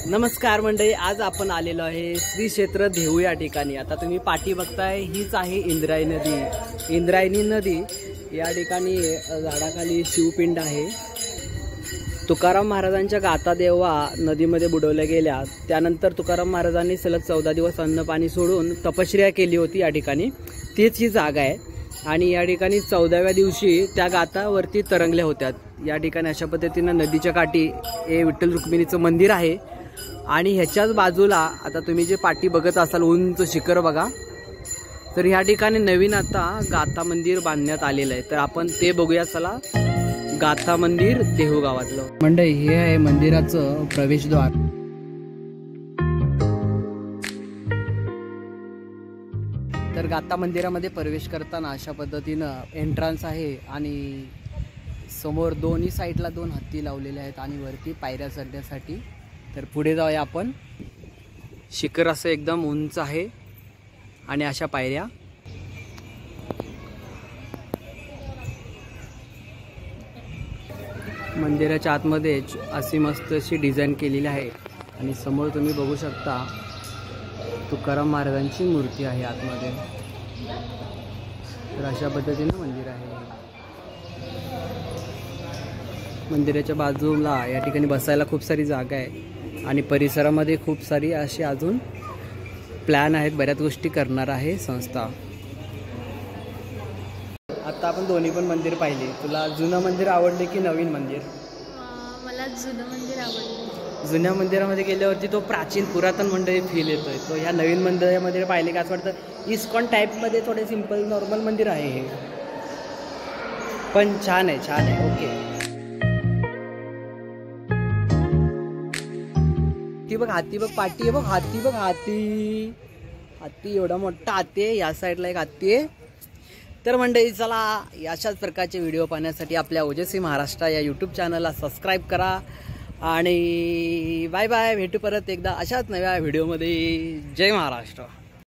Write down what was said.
नमस्कार मंडळी, आज आपण आलेलो आहे श्री क्षेत्र देहू या ठिकाणी। आता तुम्ही पाठी बघताय हीच आहे इंद्रायणी नदी। इंद्रायणी नदी या ठिकाणी झाडाखाली शिवपिंड आहे। तुकाराम महाराजांच्या गाथा देवा नदीमध्ये बुडवल्या गेल्या। त्यानंतर तुकाराम महाराजांनी सलग 14 दिवस अन्न पाणी सोडून तपश्चर्या केली होती या ठिकाणी। तीच ही जागा आहे आणि या ठिकाणी 14व्या दिवशी त्या गाथा वरती तरंगल्या होत्या। या ठिकाणी अशा पद्धतीने नदीच्या काठी हे विठ्ठल रुक्मिणीचं मंदिर आहे आणि ह्याच्याच बाजूला आता तुम्ही जे पाठी बघत असाल उंच शिखर बघा, तर ह्या ठिकाणी नवीन आता गाथा मंदिर बांधण्यात आलेलं आहे। तर आपण ते बघूया, चला। गाथा मंदिर देहू गावातलं मंडळी, हे आहे मंदिराचं प्रवेशद्वार। तर गाथा मंदिरामध्ये प्रवेश करताना अशा पद्धतीनं एंट्रन्स आहे आणि समोर दोन्ही साईडला 2 हत्ती लावलेले आहेत आणि वरती पायऱ्या चढण्यासाठी। तर पुढे जाऊया आपण। शिखर असं एकदम उंच आहे आणि अशा पायऱ्या। मंदिराच्या आतमध्ये अशी मस्त अशी डिझाईन केलेली आहे आणि समोर तुम्ही बघू शकता तुकाराम महाराजांची मूर्ती आहे आतमध्ये। तर अशा पद्धतीने मंदिर आहे। मंदिराच्या बाजूला या ठिकाणी बसायला खूप सारी जागा आहे आणि परिसरामध्ये खूप सारी अशी अजून प्लॅन आहेत, बऱ्याच गोष्टी करणार आहे संस्था। आता आपण दोन्ही पण मंदिर पाहिले। तुला जुनं मंदिर आवडले की नवीन मंदिर? मला जुनं मंदिर आवडलं। जुन्या मंदिरामध्ये गेल्यावरती तो प्राचीन पुरातन मंदिर फील येतोय। तो ह्या नवीन मंदिरामध्ये पाहिले का असं वाटतं इस्कॉन टाईपमध्ये थोडे सिंपल नॉर्मल मंदिर आहे हे, पण छान आहे, छान आहे। ओके, ती बघ हाती, बघ पाठी आहे, बघ हाती, बघ हाती, हाती एवढा मोठा हाती आहे। या साईडला एक हाती आहे। तर मंडळी, चला, अशाच प्रकारचे व्हिडिओ पाहण्यासाठी आपल्या ओजेसी महाराष्ट्र या यूट्यूब चॅनलला सबस्क्राईब करा आणि बाय बाय। भेटू परत एकदा अशाच नव्या व्हिडिओमध्ये। जय महाराष्ट्र।